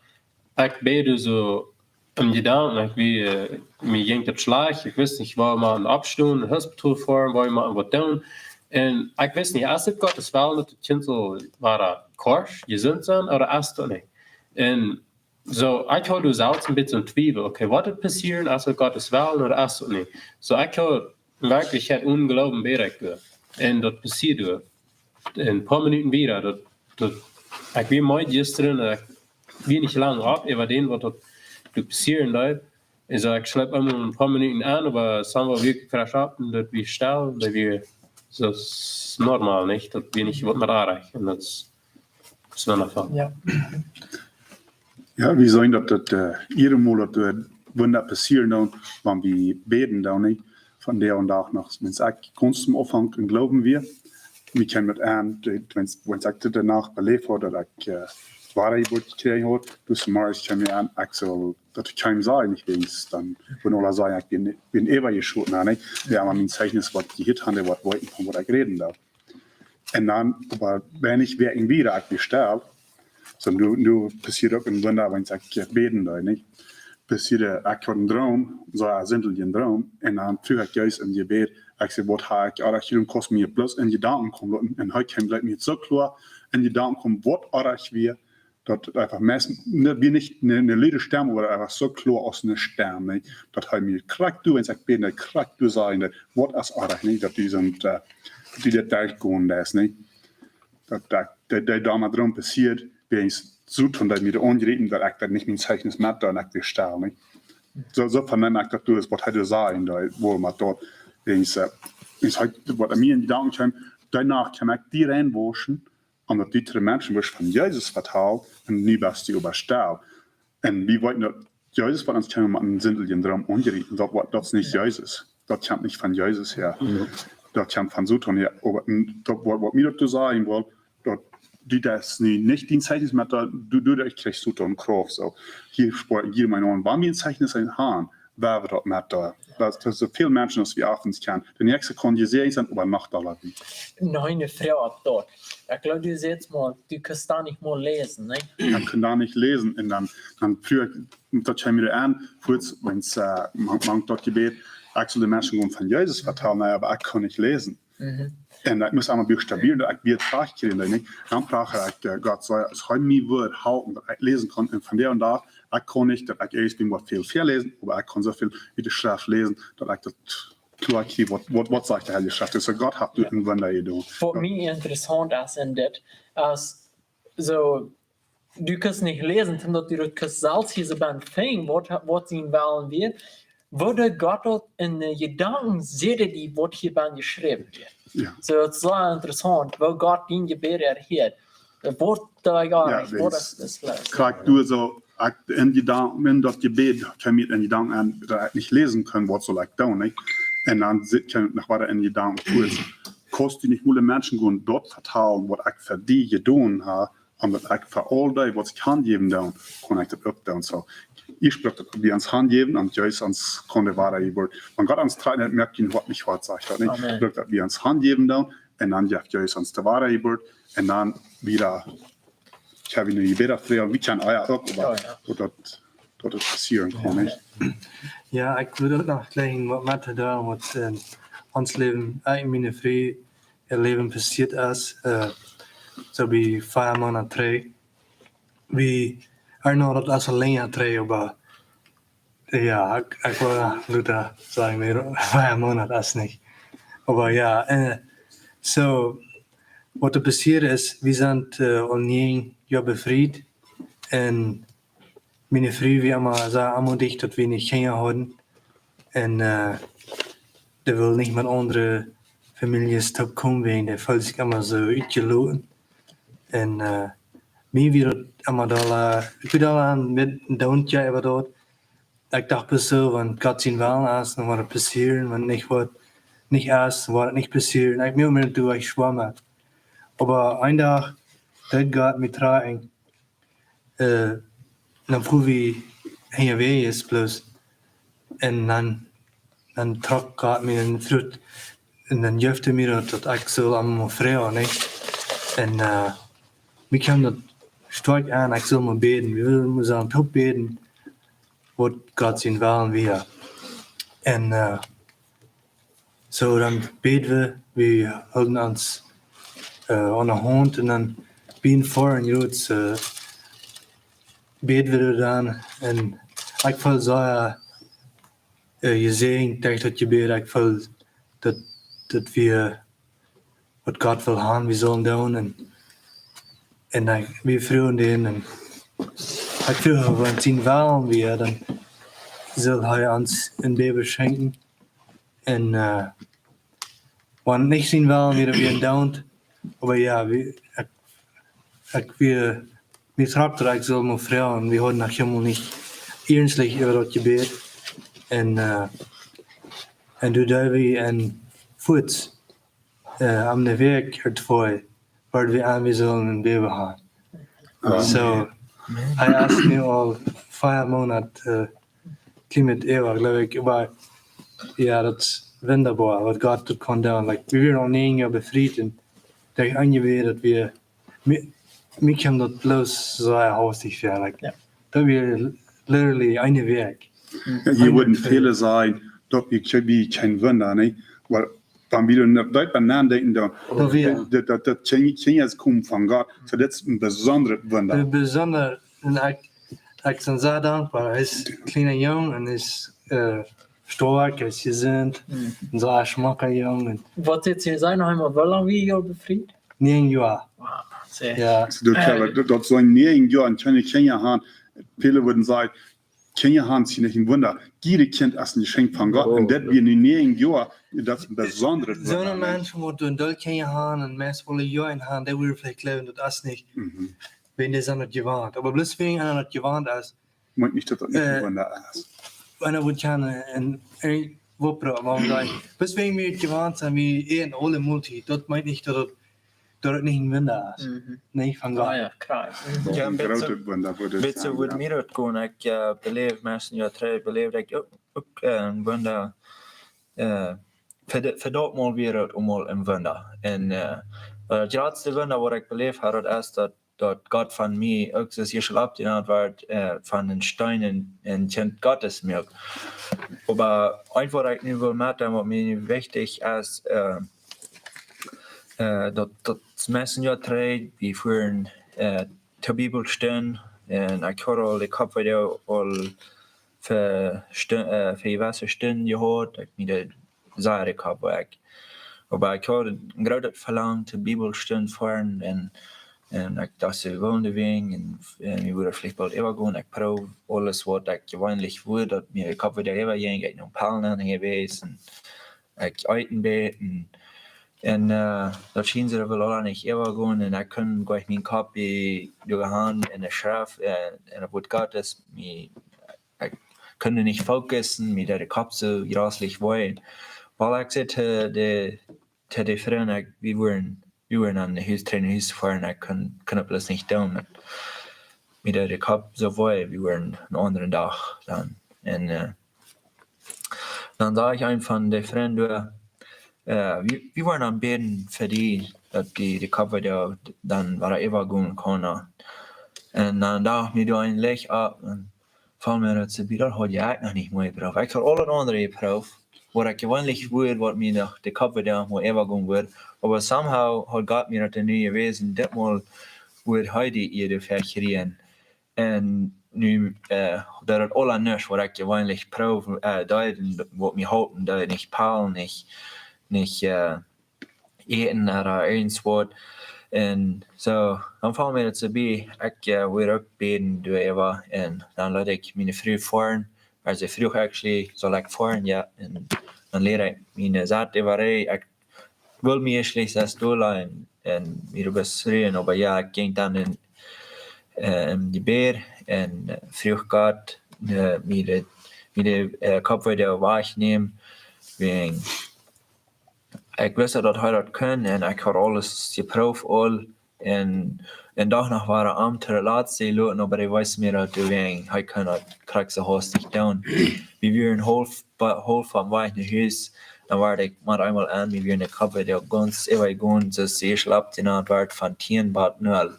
Ich bete so im Gedanken, mir ging das schlecht, ich weiß nicht, war mal ein Absturz, ein Hospital fahren, war mal was tun. Und ich weiß nicht, ist es Gottes Willen, dass das Kind so war kors, gesund sein, oder ist das nicht? Und so, ich habe selbst ein bisschen Zweifel, okay, was wird passieren, ist es Gottes Willen oder ist das nicht? So, ich habe wirklich Unglauben berechnet. Und das passiert in ein paar Minuten wieder. Ich bin mal gestern, ich bin nicht lange ab, über den, was das passieren wird. Also, ich schleppe immer ein paar Minuten an, aber es haben wir wirklich frisch ab und das wir still, dass wir, das ist normal, nicht? Das wir nicht was mehr erreichen. Das ist nur der Fall. Ja. Ja, wir sehen, dass das ihre Monat Wunder passieren, dann, wenn wir beten, dann nicht. Von der und auch noch, wenn es ganz zum Anfang glauben wir können mit an, wenn es danach belebt hat, oder Wahrheit gekriegt hat, dus maar ich kann mir an, so, dass ich keinem sagen, ich weiß, dann, wenn alle sagen, ich bin ewig geschoten, nicht? Wir haben ein Zeichnis, was die Hit haben, was wollten, von was ich reden darf. Und dann, aber wenn ich wegen wieder, ich sterbe, so, du passiert auch ein Wunder, wenn ich beten da, nicht? Passiert, ich hatte einen Traum, so ein simplen Traum, und dann früh ich juist im Gebet, ich sage, was habe ich, oder hier kostet mir bloß in die Gedanken kommen, und heute kann mir so klar in die Gedanken kommen, was oder ich wir, dort einfach meistens, wie nicht eine leere Sterne, aber einfach so klar aus einer Sterne, das hat mir kriegt du, wenn ich bete, kriegt du sagen, was ist oder nicht, dass die sind, die der durchgehen lässt, nicht? Der damals drum passiert, wenn ich so tun, dass mir da angereden, dass ich das nicht mein Zeichnis mache, dann ich sterbe, nicht? So vernenne ich, dass du das, was hätte sagen, da, wo man dort, wenn ich was mir in die Gedanken kommt, danach kann ich die reinwaschen, und dass die Menschen, die von Jesus vertrauen, und nie was die übersterben. Und wir wollten, dass Jesus bei uns können, mit einem sinnlichen Traum angereden, das ist nicht Jesus. Das kommt nicht von Jesus her. Das kommt von Satan her. Aber was mir dazu sagen wollen, die das nicht den Zeichnis mit, du kriegst Satan und Kraft. So. Hier sport jeder meine Ohren, wann wir ein Zeichnis haben, waar we dat met daar. Dat er zoveel mensen als we avonds kan. De nächste kan je zien zijn over nacht al die. Nog een vraag dort. Ich glaube, du sagst mal, du kannst da nicht mal lesen, ne? Ik kan daar niet lezen en dan vroeg dat je me aan voelt, wanneer man dat gebed, ik zal de mensen gewoon van Jezus vertellen, maar ik kan niet lezen. En ik moest allemaal buchstabieren, ik weer vraag krijgen. Dan vraag ik God, als hij mijn woord houden, dat ik lezen kan. En van der en daar, ik kan niet, dat ik eerst ben wat veel lezen, maar ik kan zoveel uit de schrift lezen, dat ik dat klaar krijg, wat zegt de Heilige Schrift. Dus God heeft doet een wunder gedaan. Wat mij interessant is in dit, is so, du kannst nicht lesen, omdat du das kannst selbst hier so beim Fing, was ihn wollen wir, wurde Gott dort in den Gedanken sehen, die was hier beim geschrieben wird. Ja. So, het is wel interessant, wo Gott die Gebet erheert. Wordt da gar nicht, wo das ist gleich. Kijk, du so, in Gedanken, wenn das Gebet, kann ich in Gedanken an, dass ich nicht lesen kann, was soll ich tun, nicht? Und dann kann ich noch weiter in Gedanken tun. Kostet die nicht viele Menschen gehen dort vertrauen, was ich für die getan habe, und dass ich für all die, was ich angeben kann ich das auch so. Ich spreche das wie ans Handgeben und Joyce ans Konde weiter über. Wenn Gott ans Treiben merkt, ihn hat nicht was sagt. Ich spreche das wie ans Handgeben dann und dann jaft Joyce ans der weiter über und dann wieder, ich habe eine Gebet früher, wie kann euer auch, aber dort passieren kann, nicht? Ja, ik wil ook nog leggen wat met gedaan, wat in ons leven, eigenlijk mijn vrij leven passiert is. Zo bij 5 maanden terug. We nog dat als alleen terug, maar ja, ik wil Luther zeggen, maar 5 maanden is niet. Maar ja, zo, wat er passiert is, we zijn al 9 jaar bevrijd en meine Frau, wie immer, sah immer dicht, dass wir nicht Kinder haben. Und der will nicht mit anderen Familien kommen, wegen der fühlt sich immer so uitgelaten. Und mir wird immer da, ich bin da mit dem Dontje über dort. Ich dachte so, wenn Gott sein Willen ist, dann wird es passieren. Wenn nicht ist, dann wird es nicht passieren. Ich mir immer durch schwammen. Aber ein Tag, das Gott mit tragen. Dan vroeg we heen en weer is plus. En dan trok God me een fruit. En dan jufte me dat ik zo allemaal vrouw, niet? En we kwamen dat sterk aan, ik zal maar beden. We moeten aan het beden. Wat God zijn willen weer. En zo dan beden we houden ons aan de hand. En dan beden voor en Joods. Beten we dan en ik voel zo je zegt dat je bidt, ik voel dat we wat God wil gaan, we zullen doen en we vreugden en ik voel want zien wel weer dan zal hij ons een baby schenken en want niet zien wel weer we doen, maar ja ik weer wir trachten eigentlich so mal Frauen, wir haben nachher mal nicht ernstlich über das Gebet. Und du da wie ein Fuß am Weg ertwoi, weil wir sollen ein Baby haben. So, I asked me all 5 Monate Klimat ewig, glaube ich, aber ja, das ist wunderbar, was Gott tut kann da. Like, wir werden auch 9 Jahre befrieden, da ich angewählt, dass wir mir kam das bloß so herausig für, like, da wir literally eine Weg. Hier würden viele sagen, doch, ich habe kein Wunder, nicht? Weil, wenn wir nicht darüber nachdenken, das Kinder kommen von Gott, so das ist ein besonderes Wunder. Ein besonderes, und ich bin sehr dankbar. Er ist ein kleiner Junge und ist stark, er ist gesund, und so ein schmacker Junge. Was jetzt hier sein, haben wir wollen wie ihr befreit? 9 Jahre. Wow, sehr. Ja. Dat zo'n 9 jaar en kleine Kinder haben, viele würden sagen, Kinder haben sie nicht ein Wunder. Jeder Kind ist ein Geschenk von Gott. Und das wir in 9 Jahren, das ist ein besonderes Wunder. So ein Mensch, wo ein Doll Kinder haben und meist alle Jahre haben, der würde vielleicht glauben, das ist nicht, wenn der sind nicht gewarnt. Aber bloß wegen einer nicht gewarnt ist. Meint nicht, dass das nicht ein Wunder ist. Einer würde gerne ein Wuppere, warum sagen, bloß wegen wir gewarnt sind, wie in alle Multi, das meint nicht, dass het niet een Wunder is. Nee, van God. Ja, krass. Ja, beetje wordt meer uitkomen. Ik beleef mensen, ja, beleef dat ik ook een Wunda. Voor dat mal weer het allemaal een Wunda. En het grootste Wunda wat ik beleefd had, is dat Gott van mij ook zoals je al abgedaan werd, van een steen en Kind Gottes maakt. Maar een wat ik nu wil maken, wat mij wichtig is, dat messen jaar treed, wie voeren de Bibel stehen, en ik hoor al, ik heb video al voor diverse stunden gehoord, ik niet zei ik heb ik. Maar ik hoorde een groot verlangen de Bibel stehen voeren en ik dacht ze woonde wing en we willen vielleicht bald even gaan. Ik proef alles wat ik gewoonlijk wil, dat mir ik heb weer even ging, ik nog palen geweest en ik eten beten. En dat zien ze wel al niet even gaan en ik kan gleich mijn kopje doorgaan en de schrift en het woord Gottes, ik kan niet focussen, mit der Kopf so grauslich wollen. Weil ich sagte, die Freunde, wir waren an der Huis fahren, ich kann das nicht tun. Mit der Kopf so wollen, wir waren einen anderen Tag dann. Und dann sah ich einen von den Freunden, wir waren am Beten für die, dass die Kopf dann war übergehen können. Und dann dachte ich mir ein Licht ab und van mir dat ze wieder had ik nog niet mooi proef. Ik had alle andere proef, wat ik gewoonlijk wil, wat mij nog de kop weer moet even wordt. Maar somehow had Gott mir dat de nieuwe wezen, ditmaal wordt hij die eerder verkrijgen. En nu, dat het alle niks, wat ik gewoonlijk proef, dat wat mij houden, dat niet palen, niet eten naar eens wat. En zo, dan valt mij dat ze bij, ik weer ook beden door Eva en dan laat ik mijn vrouw voeren, als ze vroeg actually zal ik voeren, ja, en dan leer ik mijn zaterij, ik wil me eerst als doel en weer beschrijven, maar ja, ik ging dan in de beer en vroeg God, met de kop weer wegnemen, ik wist dat hij dat kon en ik had alles geproefd al en dag nog waren ambten laatste loten, maar hij wist meer dat hij kon dat krijg zo hastig doen. We waren half van weg naar huis dan werd ik maar eenmaal aan, we waren de kop der ganz even gaan, dus ik slapte in het werd van 10 tot 0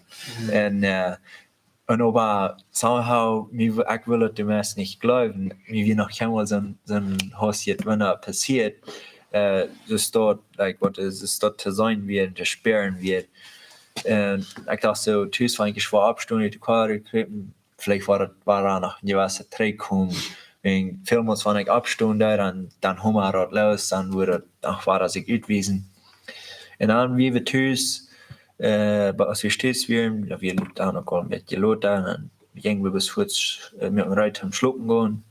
en aber somehow, ich will das dem erst nicht glauben, wie noch einmal so ein Haus jetzt, wenn das passiert, dus dort, wat is dat te zijn weer, te speren weer. En ik dacht zo, thuis van ik zwaar opstonden, te kwaren, vielleicht waren nog diverse terugkomen. Wegen filmens van ik opstonden, dan hummer dat los, dan wordt het nog waar als ik uitwezen. En dan wie we thuis, als we thuis waren, dat we dan ook al een beetje loten, en we gingen bis kurz mit dem Reit am Schlucken gehen.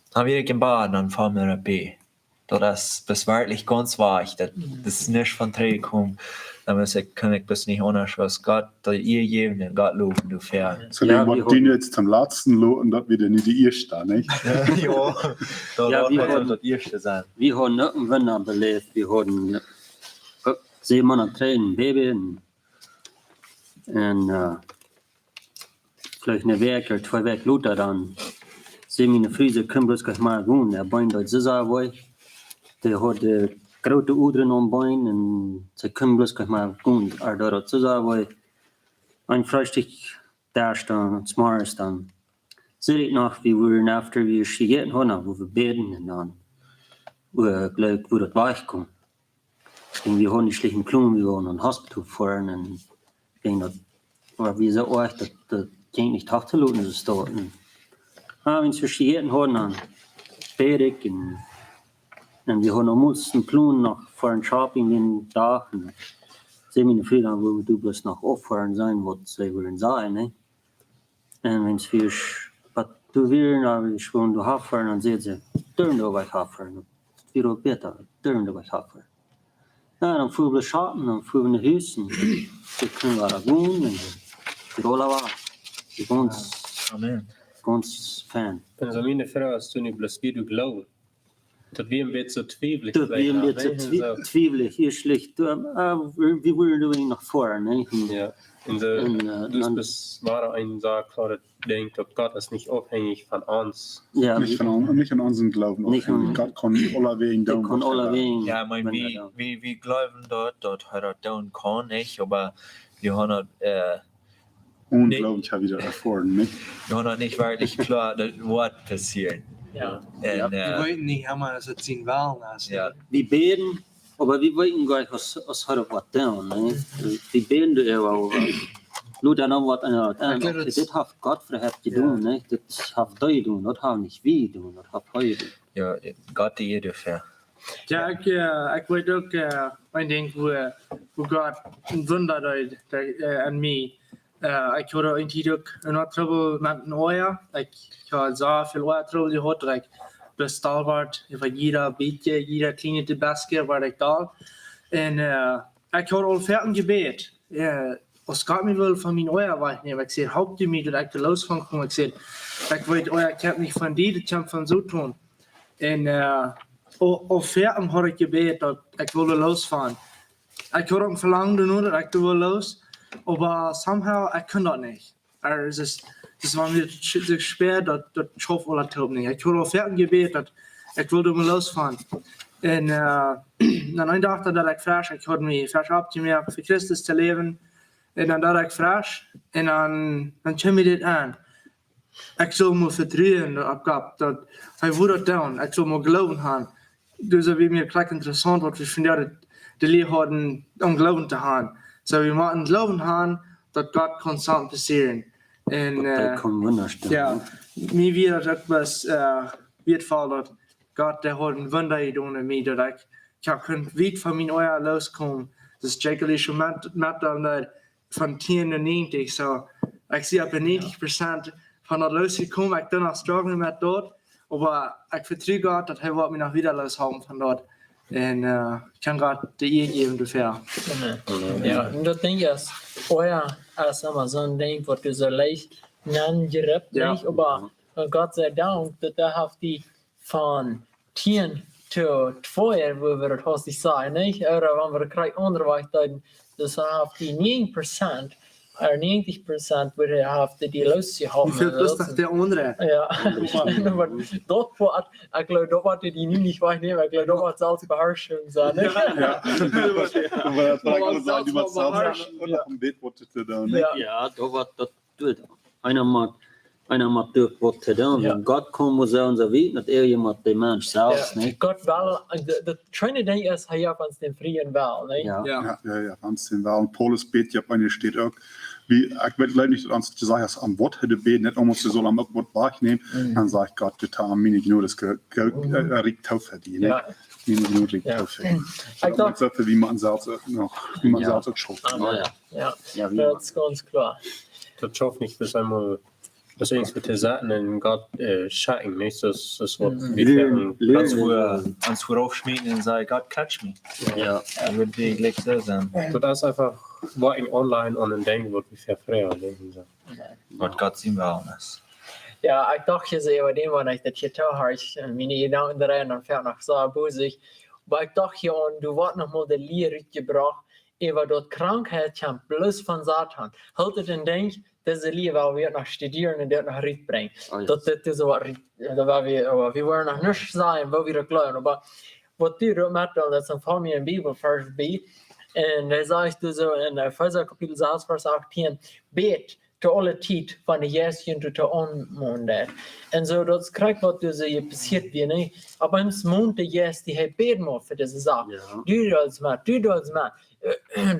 Dann wir im Bad, dann fahren wir bei. Das ist wirklich ganz weich, das ist nicht von Tränen gekommen. Dann kann ich das nicht anders, was Gott ihr geben, den Gott loben, du fährst. So ja, was die jetzt zum letzten loten, das wieder nicht die erste, nicht? Ja, ja, wir haben das erste sein. Wir haben noch einen Wunder belebt, wir haben 7 Monate Tränen, Baby und vielleicht eine Werk oder 2 Werk Luther dann. Sie meine Friese können bloß gleich mal wohnen, der Bein dort so war. Der hat grote Uderen am Bein und sie können bloß gleich mal gehen. Aber dort so war ein Freitag da stand, smart dann. Sehe ich noch, wie wir nachher wir schicken haben, wo wir beten und dann, wo das weichkommt. Und wir haben die schlechten Blumen, wir waren in Hospital fahren und das war wie so euch, das ging nicht tachteluten, das dort. Wenn wir schicken haben, dann bete ich und wir haben uns einen Plan noch vor ein Shopping den Tag. Sie meine Freunde, wo wir bloß noch auffahren sein, was sie wollen sein, ne? Und wenn wir was du willst, aber ich will du hafen, dann sehen sie, dürfen du bei hafen. Wir auch besser, dürfen du bei hafen. Ja, dann fuhren wir shoppen, dann fuhren wir nach Hause, wir können da gehen und die Rolle war. Die ganz Fan. Also meine Frau ist so nicht bloß wie du glaubst. Dat wie een beetje twijfelig. Dat wie een beetje twijfelig, hier schlicht. Wie willen we nog voor, ne? Ja. Dus bis war ein Tag klar, dat denkt, dat Gott ist nicht abhängig von uns. Ja, Nicht an unseren Glauben. Gott kann aller Wegen dat kon alle wegen. Ja, maar wie glauben dort hat er donen kann, nicht? Aber wir haben unglaublich wieder erfahren, nicht? wir haben nicht wirklich klar, das Wort passieren. Ja. En, Wir wollten nicht einmal, dass es zien wel naast. ja, Vi beden, aber vi weten gleich, was hat er was tun, ne? Vi beden det jo, nu der noch was an, das hat Gott verhebt gedun, ne? Das hat du gedun, das hat nicht wir gedun, das hat Gott gedun. ja, Gott die jeder fair. Ja, ik weet ook een ding hoe God een wunder deed aan mij. Ik had een tijd ook een trouble met een oor. Ik had zoveel oor trouble gehad dat ik bestalbaard van jeder beetje, jeder kleine tabasco waar ik daar. En ik had al verder gebed. Als God me wil van mijn oor wegnemen, ik zei, help je me dat ik er los van kom. Ik zei, ik weet oor, ik heb niet van die, dat kan van zo doen. En al verder had ik gebed dat ik wilde losfahren. Ik had ook verlangd nu dat ik er wil los. Aber somehow, ich kann das nicht. Das war mir so schwer, dass ich hoffe, oder taub nicht. Ich habe auf Ferien gebetet, ich wollte mal losfahren. Und dann dachte ich, dass ich frisch, ich hatte mich frisch abgemerkt, für Christus zu leben. Und dann dachte ich frisch, und dann kam mir das an. Ich soll mal vertrauen, dass ich wurde down, ich soll mal glauben haben. Das ist mir gleich interessant, was ich finde, die Lehrer hatten, um Glauben zu haben. So we moeten geloven gaan dat God constant passeren. En Dat kan wunderstellen. ja, mij weer dat was het geval dat God der had een wunder gedaan in mij dat ik kan weit van mijn oor loskomen. Dus ik schon met dan van 10 naar 90. So ik zie op 90% van dat losgekomen. Ik dan nog struggelen met dat. Maar ik vertrouw God dat hij wat mij nog wieder loshouden van dat. En kan God de eer geven dafür. Ja, und das Ding ist, vorher als Amazon denkt, was du so leicht gerippt, Ja. nicht? Aber Gott sei Dank, dass da hat die von 10 zu 2, wo wir das hast, ich sagen, nicht? Oder wenn wir gleich unterwegs dann, das hat die 9%, oder 90% würde have die losgehouden. Hoeveel plus dat de andere? Ja, maar dat wat, ik geloof dat wat die nu niet wegnemen, ik geloof dat wat zelfs beherrsching zijn. Ja. Aber das war auch so, die was sagen, und noch ein Bild, was du da, nicht? Ja, dat wat dat doet. Einer macht durch was zu tun. Ja. Gott kommt und sagt, so wie, dat jemand der Mensch selbst, ne? Gott wel, de schöne ding is, hij heeft ons den vrije wel, ne? Ja. Ja, Wahnsinn. Und Paulus bet ja bei mir steht auch, wie, ich weiß leider nicht, dass du sagst, am Wort hätte beten, nicht um so am Wort wahrnehmen, dann sage ich Gott, das haben mir nur das riecht auf verdienen. Ja. Mir nur riecht auf verdienen. Ich dachte, wie man selbst noch, wie man selbst auch schafft. Ja, Ja, wie dat is ganz klar. Dat schafft nicht bis einmal, das ist mit der Sachen in Gott schatten, nicht? Das wird Ans voraufschmieden und sagen, God catch me. Ja. Dat wird wie gleich so sein. Das ist einfach, war in online und ein Ding, wird wie viel freier leben. Wat Gott zien we alles. Ja, ik dacht je zei wat een ik dat je te hard, mijn gedanken erin en ver nog zo boezig. Maar ik dacht je aan, du wordt nog mal de leer uitgebracht, over dat krankheid kan plus van Satan. Halt het een ding, deze leer wel weer nog studeren en dat nog uitbrengen. Dat is wat, we willen nog niet zijn, wat we geloven. Maar wat du doet met dat is een van mij een Bibelvers bij. En hij zegt dus zo in Epheser kapitel 6 vers 18, bet te alle tijd van de jesjen tot de onmonde. En zo dat krijgt wat dus je passiert weer niet. Maar hem mond de jes die hij beden moet voor deze zaak. Du doet maar, du doet maar,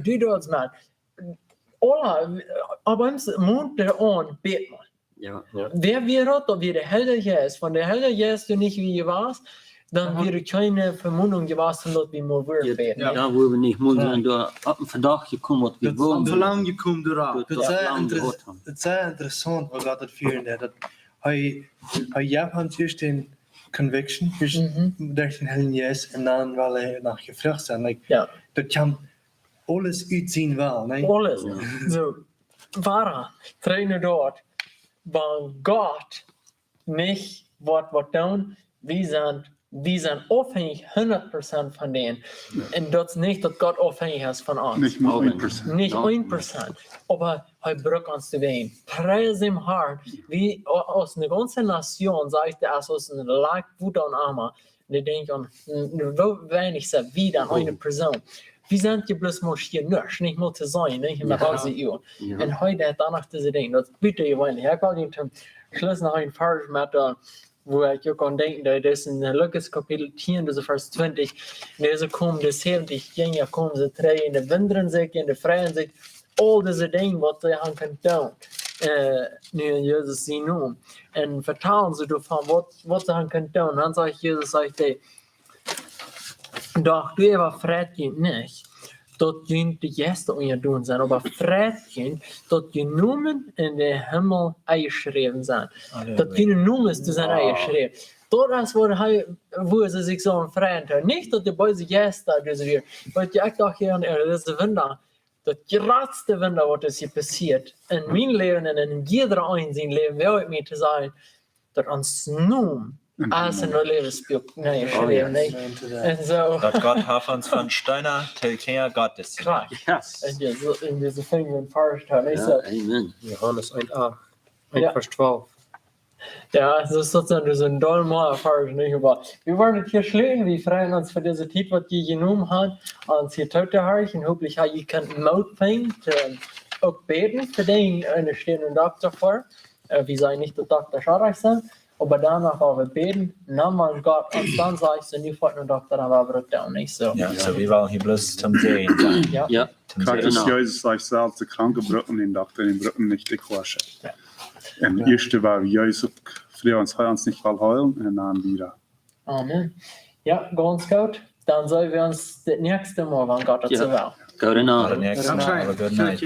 du doet maar. Alle, aber hem mond de on bed man. Ja. Wer wir hat, ob wir der Heilige Geist, von der Heilige Geist du nicht wie ihr warst, dann wäre keine Vermutung gewesen, dass wir mal beten. Ja, wo we niet moeten zijn door op een vandaag gekomen wat we Dat- wonen. Verlang je komt eraan. Het is interessant wat God het vieren dat hij Japan tussen den conviction, tussen den Hellen Jes en dan wel hij naar gevraagd zijn. Like, Ja. dat kan alles uitzien wel. Nee? Alles. So, wahrer, trainer dort, weil Gott nicht was tun, wir sind wir sind abhängig 100% von denen. Und das nicht, dass Gott abhängig ist von uns. Nicht mal 1%. Nicht 1%. Aber er braucht uns zu wehen. Preis im Hart, wie aus einer ganzen Nation, sagt er, aus einem Land, Wunda und Armer. Und ich denke, wenig sind wieder eine Person. Wir sind ja bloß mal hier nicht mal zu sein, nicht mit all sie Uhr. Und heute hat danach diese Dinge, das bitte ich wenig. Ich kann zum Schluss noch ein Vers mit, wo ich auch an denken, das ist in Lukas Kapitel 10, das ist Vers 20. Und diese kommen, die 70 Jahre kommen, sie drei in der Winteren sich, in der Freien sich, all diese Dinge, was sie haben können tun. Nu in Jesus zijn naam. En vertalen ze ervan wat ze kunnen doen. Dan zegt Jesus, doch du aber Frätchen nicht, dort die Gäste und ihr tun sind, aber Frätchen, dort die Numen in den Himmel eingeschrieben sind. Dort die Numen zu sein eingeschrieben. Dort ist, wo sie sich so freuen. Nicht, dass die böse Gäste das wir, weil die echt auch hier an diese Wunder, das geratste Wunder, was hier passiert. In meinem Leben und in jeder einzelnen Leben, wer mit mir zu sein, dass uns nun als een levensspel. Nee, en zo. Dat Gott hat uns von Steiner till Kinder Gottes. Klar. Yes. En deze dingen in Paris gaan. Amen. Johannes 1,8. 1 Vers 12. Ja, das ist sozusagen so ein dolmer Erfahrung, nicht? Aber wir wollen hier schließen. Wir freuen uns für diese Zeit, was ihr genommen habt. Und hier tut ihr euch. Und hoffentlich habt ihr könnt Mut finden, auch beten für den einen stehenden Doktor vor. Wir sagen nicht, dass Doktor schadrig sind. Aber danach auch wir beten, namens Gott, und dann sage ich so, nie fort und Doktor, aber wir auch nicht so. Ja, so wie wollen hier bloß zum Sehen sein. Ja. Kijk, als Jezus zich zelf de kranke Brücken in Doktor in Brücken nicht gequaschen. En de eerste waar Jezus ook vrij ons nicht wel heulen en dan wieder. Amen. Ja, ganz gut. Dann sollen wir uns das nächste Mal, wann Gott dazu will. Gute Nacht. Alle nächsten Mal, aber gute Nacht.